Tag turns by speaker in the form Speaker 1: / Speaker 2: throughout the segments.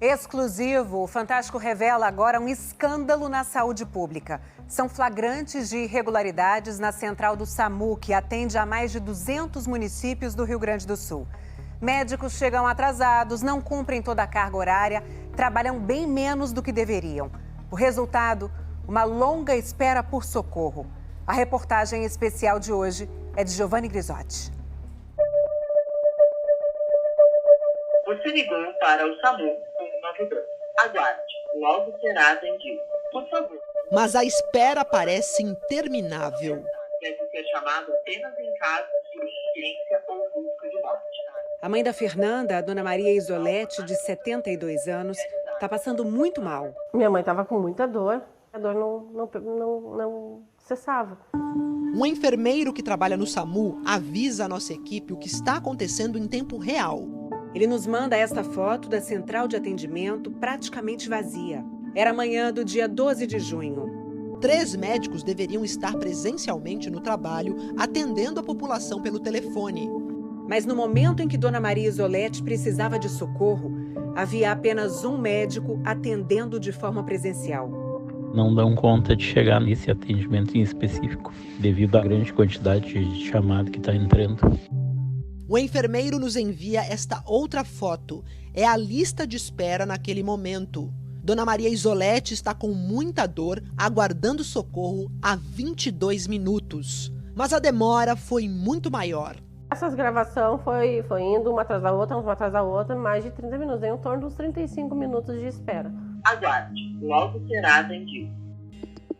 Speaker 1: Exclusivo, o Fantástico revela agora um escândalo na saúde pública. São flagrantes de irregularidades na central do SAMU, que atende a mais de 200 municípios do Rio Grande do Sul. Médicos chegam atrasados, não cumprem toda a carga horária, trabalham bem menos do que deveriam. O resultado, uma longa espera por socorro. A reportagem especial de hoje é de Giovanni Grisotti.
Speaker 2: Você ligou para o SAMU 192. Aguarde, logo será atendido. Por favor.
Speaker 3: Mas a espera parece interminável.
Speaker 2: Deve ser chamado apenas em caso de urgência ou risco de morte.
Speaker 1: A mãe da Fernanda, a dona Maria Isolete, de 72 anos, está passando muito mal.
Speaker 4: Minha mãe estava com muita dor, a dor não cessava.
Speaker 3: Um enfermeiro que trabalha no SAMU avisa a nossa equipe o que está acontecendo em tempo real.
Speaker 1: Ele nos manda esta foto da central de atendimento praticamente vazia. Era manhã do dia 12 de junho.
Speaker 3: 3 médicos deveriam estar presencialmente no trabalho, atendendo a população pelo telefone.
Speaker 1: Mas no momento em que Dona Maria Isolete precisava de socorro, havia apenas um médico atendendo de forma presencial.
Speaker 5: Não dão conta de chegar nesse atendimento em específico, devido à grande quantidade de chamada que está entrando.
Speaker 3: O enfermeiro nos envia esta outra foto. É a lista de espera naquele momento. Dona Maria Isolete está com muita dor, aguardando socorro há 22 minutos. Mas a demora foi muito maior.
Speaker 4: Essas gravações foi indo uma atrás da outra, mais de 30 minutos, em torno dos 35 minutos de espera.
Speaker 2: Aguarde, logo será atendido.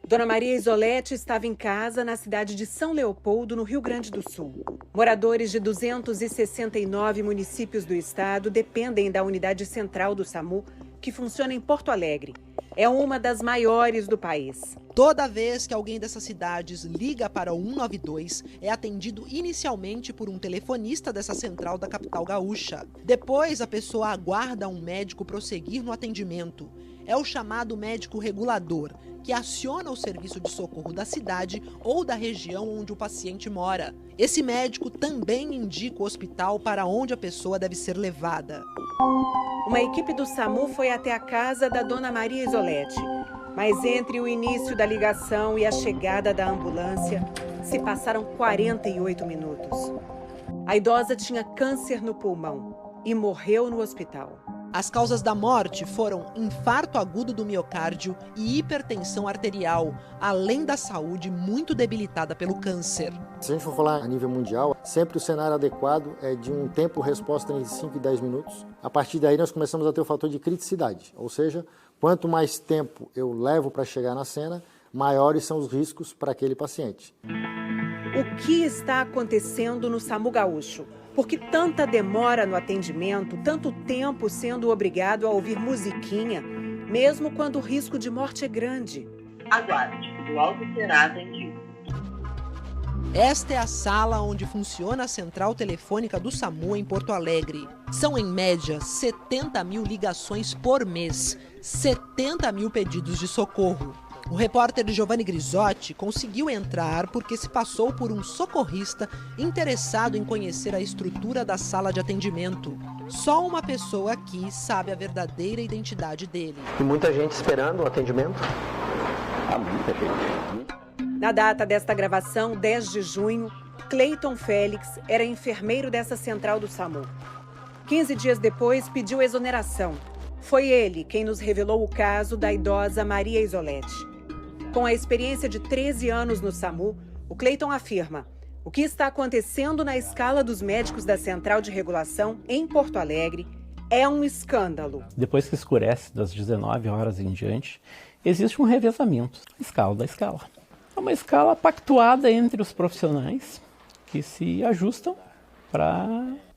Speaker 1: Dona Maria Isolete estava em casa na cidade de São Leopoldo, no Rio Grande do Sul. Moradores de 269 municípios do estado dependem da unidade central do SAMU, que funciona em Porto Alegre. É uma das maiores do país.
Speaker 3: Toda vez que alguém dessas cidades liga para o 192, é atendido inicialmente por um telefonista dessa central da capital gaúcha. Depois, a pessoa aguarda um médico prosseguir no atendimento. É o chamado médico regulador, que aciona o serviço de socorro da cidade ou da região onde o paciente mora. Esse médico também indica o hospital para onde a pessoa deve ser levada.
Speaker 1: Uma equipe do SAMU foi até a casa da Dona Maria Isolete. Mas entre o início da ligação e a chegada da ambulância, se passaram 48 minutos. A idosa tinha câncer no pulmão e morreu no hospital.
Speaker 3: As causas da morte foram infarto agudo do miocárdio e hipertensão arterial, além da saúde muito debilitada pelo câncer.
Speaker 6: Se a gente for falar a nível mundial, sempre o cenário adequado é de um tempo-resposta entre 5 e 10 minutos. A partir daí nós começamos a ter o fator de criticidade, ou seja, quanto mais tempo eu levo para chegar na cena, maiores são os riscos para aquele paciente.
Speaker 1: O que está acontecendo no SAMU gaúcho? Por que tanta demora no atendimento, tanto tempo sendo obrigado a ouvir musiquinha, mesmo quando o risco de morte é grande?
Speaker 2: Aguarde, logo será atendido.
Speaker 3: Esta é a sala onde funciona a central telefônica do SAMU em Porto Alegre. São, em média, 70 mil ligações por mês, 70 mil pedidos de socorro. O repórter Giovanni Grisotti conseguiu entrar porque se passou por um socorrista interessado em conhecer a estrutura da sala de atendimento. Só uma pessoa aqui sabe a verdadeira identidade dele.
Speaker 7: E muita gente esperando o atendimento?
Speaker 6: Muita gente.
Speaker 1: Na data desta gravação, 10 de junho, Cleiton Félix era enfermeiro dessa central do SAMU. 15 dias depois, pediu exoneração. Foi ele quem nos revelou o caso da idosa Maria Isolete. Com a experiência de 13 anos no SAMU, o Cleiton afirma: o que está acontecendo na escala dos médicos da Central de Regulação em Porto Alegre é um escândalo.
Speaker 5: Depois que escurece das 19 horas em diante, existe um revezamento, a escala da escala. É uma escala pactuada entre os profissionais que se ajustam para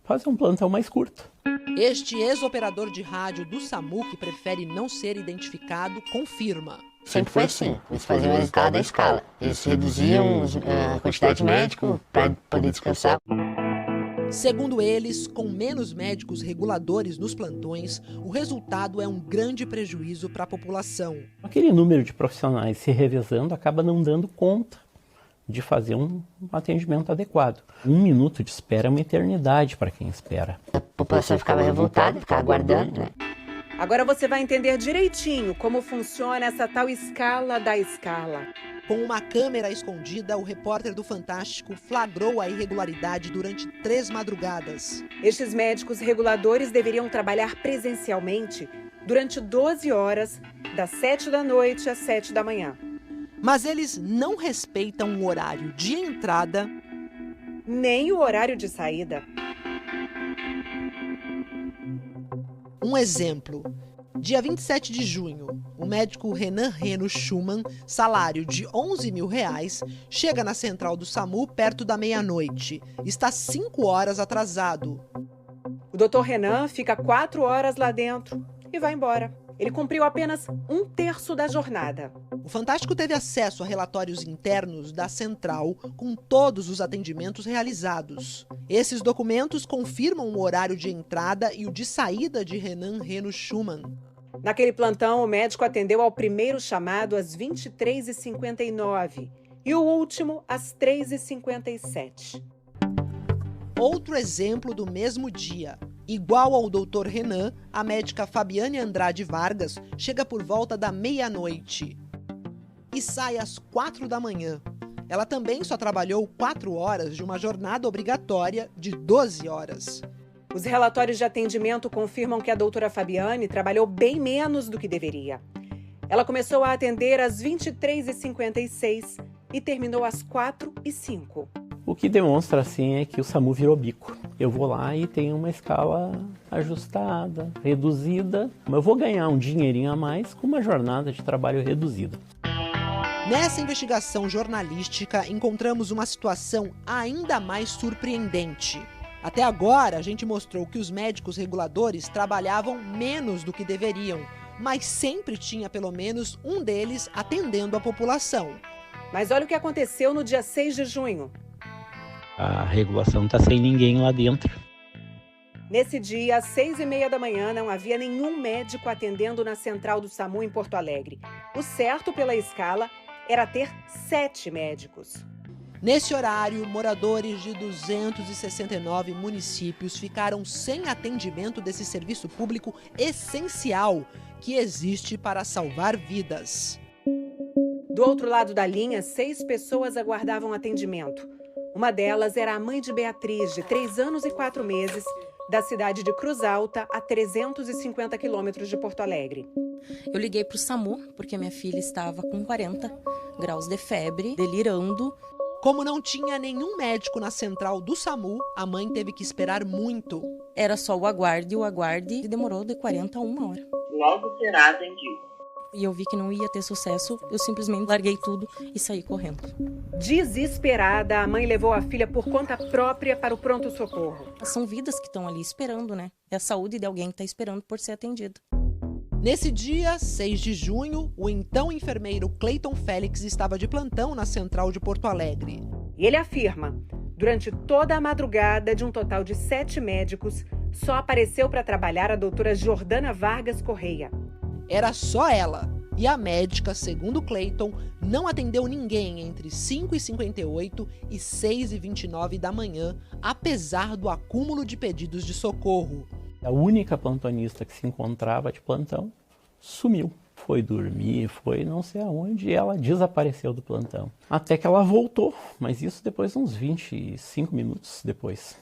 Speaker 5: fazer um plantão mais curto.
Speaker 3: Este ex-operador de rádio do SAMU, que prefere não ser identificado, confirma.
Speaker 8: Sempre foi assim, eles faziam a escala da escala. Eles reduziam a quantidade de médico para poder descansar.
Speaker 3: Segundo eles, com menos médicos reguladores nos plantões, o resultado é um grande prejuízo para a população.
Speaker 5: Aquele número de profissionais se revezando acaba não dando conta de fazer um atendimento adequado. 1 minuto de espera é uma eternidade para quem espera.
Speaker 8: A população ficava revoltada, ficava aguardando, né?
Speaker 1: Agora você vai entender direitinho como funciona essa tal escala da escala.
Speaker 3: Com uma câmera escondida, o repórter do Fantástico flagrou a irregularidade durante 3 madrugadas.
Speaker 1: Estes médicos reguladores deveriam trabalhar presencialmente durante 12 horas, das 7 da noite às 7 da manhã.
Speaker 3: Mas eles não respeitam o horário de entrada
Speaker 1: nem o horário de saída.
Speaker 3: Um exemplo. Dia 27 de junho, o médico Renan Reno Schumann, salário de R$11 mil, chega na central do SAMU perto da meia-noite. Está 5 horas atrasado.
Speaker 1: O Dr. Renan fica 4 horas lá dentro e vai embora. Ele cumpriu apenas 1/3 da jornada.
Speaker 3: O Fantástico teve acesso a relatórios internos da central com todos os atendimentos realizados. Esses documentos confirmam o horário de entrada e o de saída de Renan Reno Schumann.
Speaker 1: Naquele plantão, o médico atendeu ao primeiro chamado às 23h59 e o último às 3h57.
Speaker 3: Outro exemplo do mesmo dia. Igual ao Dr. Renan, a médica Fabiane Andrade Vargas chega por volta da meia-noite e sai às 4 da manhã. Ela também só trabalhou 4 horas de uma jornada obrigatória de 12 horas.
Speaker 1: Os relatórios de atendimento confirmam que a doutora Fabiane trabalhou bem menos do que deveria. Ela começou a atender às 23h56 e terminou às 4h05.
Speaker 5: O que demonstra, assim, é que o SAMU virou bico. Eu vou lá e tenho uma escala ajustada, reduzida. Eu vou ganhar um dinheirinho a mais com uma jornada de trabalho reduzida.
Speaker 3: Nessa investigação jornalística, encontramos uma situação ainda mais surpreendente. Até agora, a gente mostrou que os médicos reguladores trabalhavam menos do que deveriam, mas sempre tinha pelo menos um deles atendendo a população.
Speaker 1: Mas olha o que aconteceu no dia 6 de junho.
Speaker 5: A regulação está sem ninguém lá dentro.
Speaker 1: Nesse dia, às 6h30 da manhã, não havia nenhum médico atendendo na central do SAMU em Porto Alegre. O certo pela escala era ter 7 médicos.
Speaker 3: Nesse horário, moradores de 269 municípios ficaram sem atendimento desse serviço público essencial que existe para salvar vidas.
Speaker 1: Do outro lado da linha, 6 pessoas aguardavam atendimento. Uma delas era a mãe de Beatriz, de 3 anos e 4 meses, da cidade de Cruz Alta, a 350 quilômetros de Porto Alegre.
Speaker 9: Eu liguei para o SAMU, porque minha filha estava com 40 graus de febre, delirando.
Speaker 3: Como não tinha nenhum médico na central do SAMU, a mãe teve que esperar muito.
Speaker 9: Era só o aguarde e demorou de 40 a 1 hora.
Speaker 2: Logo será atendido.
Speaker 9: E eu vi que não ia ter sucesso, eu simplesmente larguei tudo e saí correndo.
Speaker 1: Desesperada, a mãe levou a filha por conta própria para o pronto-socorro.
Speaker 9: São vidas que estão ali esperando, né? É a saúde de alguém que está esperando por ser atendido.
Speaker 3: Nesse dia, 6 de junho, o então enfermeiro Cleiton Félix estava de plantão na central de Porto Alegre.
Speaker 1: E ele afirma, durante toda a madrugada, de um total de 7 médicos, só apareceu para trabalhar a doutora Jordana Vargas Correia.
Speaker 3: Era só ela. E a médica, segundo Cleiton, não atendeu ninguém entre 5h58 e 6h29 da manhã, apesar do acúmulo de pedidos de socorro.
Speaker 5: A única plantonista que se encontrava de plantão sumiu. Foi dormir, foi não sei aonde, e ela desapareceu do plantão. Até que ela voltou, mas isso depois de uns 25 minutos depois.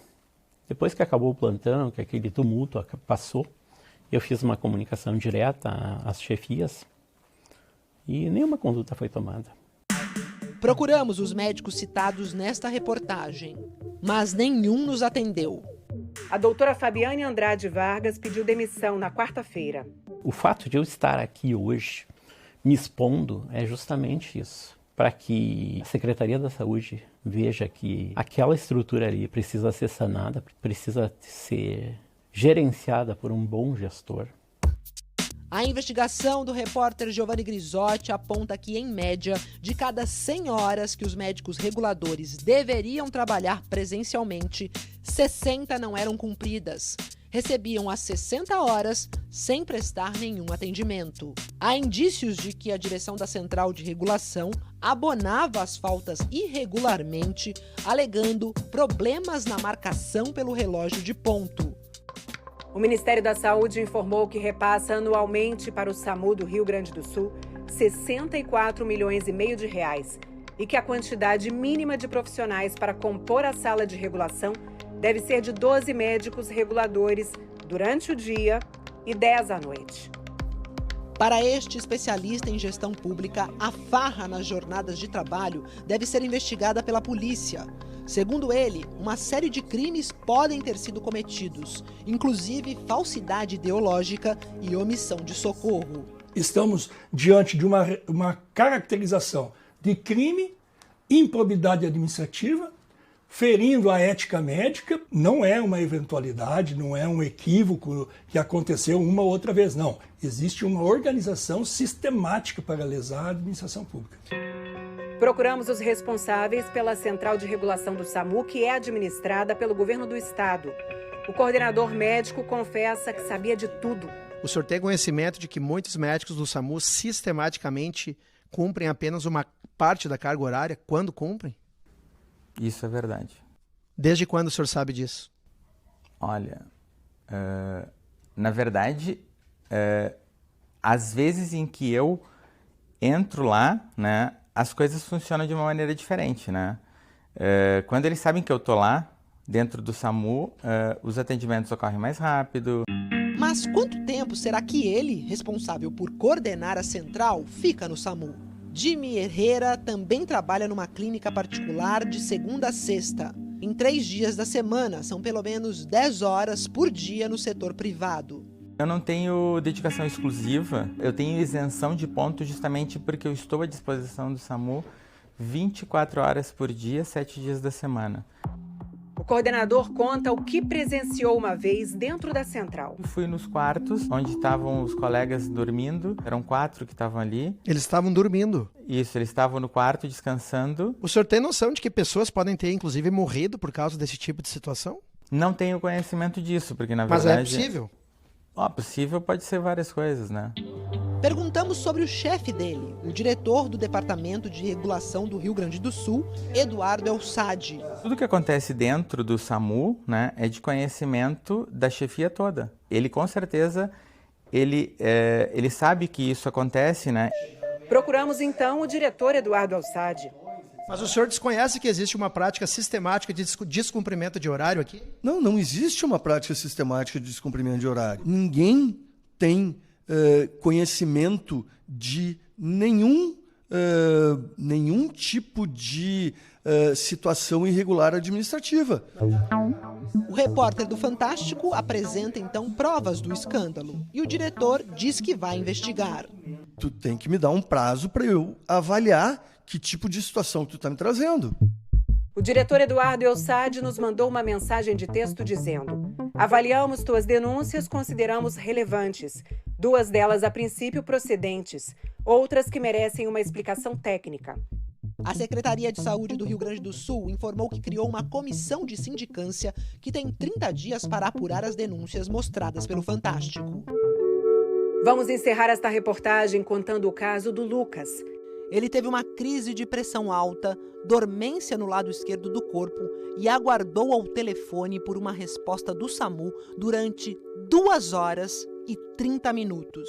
Speaker 5: Depois que acabou o plantão, que aquele tumulto passou, eu fiz uma comunicação direta às chefias e nenhuma conduta foi tomada.
Speaker 3: Procuramos os médicos citados nesta reportagem, mas nenhum nos atendeu.
Speaker 1: A doutora Fabiane Andrade Vargas pediu demissão na quarta-feira.
Speaker 5: O fato de eu estar aqui hoje me expondo é justamente isso, para que a Secretaria da Saúde veja que aquela estrutura ali precisa ser sanada, precisa ser gerenciada por um bom gestor.
Speaker 3: A investigação do repórter Giovanni Grisotti aponta que, em média, de cada 100 horas que os médicos reguladores deveriam trabalhar presencialmente, 60 não eram cumpridas. Recebiam as 60 horas sem prestar nenhum atendimento. Há indícios de que a direção da Central de Regulação abonava as faltas irregularmente, alegando problemas na marcação pelo relógio de ponto.
Speaker 1: O Ministério da Saúde informou que repassa anualmente para o SAMU do Rio Grande do Sul 64 milhões e meio de reais e que a quantidade mínima de profissionais para compor a sala de regulação deve ser de 12 médicos reguladores durante o dia e 10 à noite.
Speaker 3: Para este especialista em gestão pública, a farra nas jornadas de trabalho deve ser investigada pela polícia. Segundo ele, uma série de crimes podem ter sido cometidos, inclusive falsidade ideológica e omissão de socorro.
Speaker 10: Estamos diante de uma caracterização de crime, improbidade administrativa, ferindo a ética médica. Não é uma eventualidade, não é um equívoco que aconteceu uma ou outra vez, não. Existe uma organização sistemática para lesar a administração pública.
Speaker 1: Procuramos os responsáveis pela Central de Regulação do SAMU, que é administrada pelo governo do estado. O coordenador médico confessa que sabia de tudo.
Speaker 11: O senhor tem conhecimento de que muitos médicos do SAMU sistematicamente cumprem apenas uma parte da carga horária quando cumprem?
Speaker 12: Isso é verdade.
Speaker 11: Desde quando o senhor sabe disso?
Speaker 12: Olha, na verdade, às vezes em que eu entro lá, né, as coisas funcionam de uma maneira diferente, né? Quando eles sabem que eu tô lá, dentro do SAMU, os atendimentos ocorrem mais rápido.
Speaker 3: Mas quanto tempo será que ele, responsável por coordenar a central, fica no SAMU? Jimmy Herrera também trabalha numa clínica particular de segunda a sexta. Em 3 dias da semana, são pelo menos 10 horas por dia no setor privado.
Speaker 12: Eu não tenho dedicação exclusiva, eu tenho isenção de ponto justamente porque eu estou à disposição do SAMU 24 horas por dia, 7 dias da semana.
Speaker 1: O coordenador conta o que presenciou uma vez dentro da central.
Speaker 12: Eu fui nos quartos onde estavam os colegas dormindo, eram 4 que estavam ali.
Speaker 11: Eles estavam dormindo?
Speaker 12: Isso, eles estavam no quarto descansando.
Speaker 11: O senhor tem noção de que pessoas podem ter, inclusive, morrido por causa desse tipo de situação?
Speaker 12: Não tenho conhecimento disso, porque na verdade...
Speaker 11: Mas é possível?
Speaker 12: Possível pode ser várias coisas, né?
Speaker 3: Perguntamos sobre o chefe dele, o diretor do Departamento de Regulação do Rio Grande do Sul, Eduardo Elsadi.
Speaker 12: Tudo que acontece dentro do SAMU, né, é de conhecimento da chefia toda. Ele, com certeza, ele sabe que isso acontece, né?
Speaker 1: Procuramos, então, o diretor Eduardo Elsadi.
Speaker 11: Mas o senhor desconhece que existe uma prática sistemática de descumprimento de horário aqui?
Speaker 13: Não existe uma prática sistemática de descumprimento de horário. Ninguém tem conhecimento de nenhum tipo de situação irregular administrativa.
Speaker 3: O repórter do Fantástico apresenta então provas do escândalo e o diretor diz que vai investigar.
Speaker 13: Tu tem que me dar um prazo para eu avaliar que tipo de situação que tu está me trazendo.
Speaker 1: O diretor Eduardo Elsadi nos mandou uma mensagem de texto dizendo: avaliamos tuas denúncias, consideramos relevantes. 2 delas, a princípio, procedentes. Outras que merecem uma explicação técnica.
Speaker 3: A Secretaria de Saúde do Rio Grande do Sul informou que criou uma comissão de sindicância que tem 30 dias para apurar as denúncias mostradas pelo Fantástico.
Speaker 1: Vamos encerrar esta reportagem contando o caso do Lucas.
Speaker 3: Ele teve uma crise de pressão alta, dormência no lado esquerdo do corpo e aguardou ao telefone por uma resposta do SAMU durante 2 horas e 30 minutos.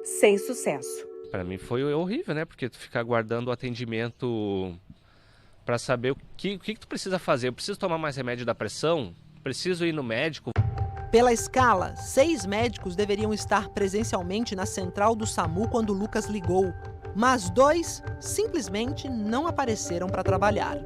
Speaker 1: Sem sucesso.
Speaker 14: Para mim foi horrível, né? Porque tu ficar aguardando o atendimento para saber o que tu precisa fazer. Eu preciso tomar mais remédio da pressão? Preciso ir no médico?
Speaker 3: Pela escala, 6 médicos deveriam estar presencialmente na central do SAMU quando Lucas ligou. Mas 2 simplesmente não apareceram para trabalhar.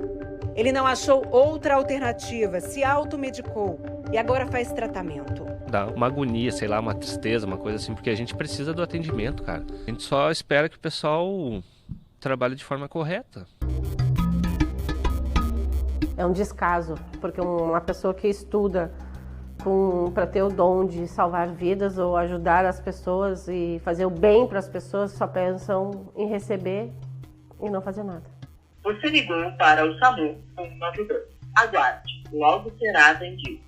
Speaker 1: Ele não achou outra alternativa, se automedicou e agora faz tratamento.
Speaker 14: Dá uma agonia, sei lá, uma tristeza, uma coisa assim, porque a gente precisa do atendimento, cara. A gente só espera que o pessoal trabalhe de forma correta.
Speaker 4: É um descaso, porque uma pessoa que estuda para ter o dom de salvar vidas ou ajudar as pessoas e fazer o bem para as pessoas, só pensam em receber e não fazer nada.
Speaker 2: Você ligou para o SAMU 192. Aguarde, logo será atendido.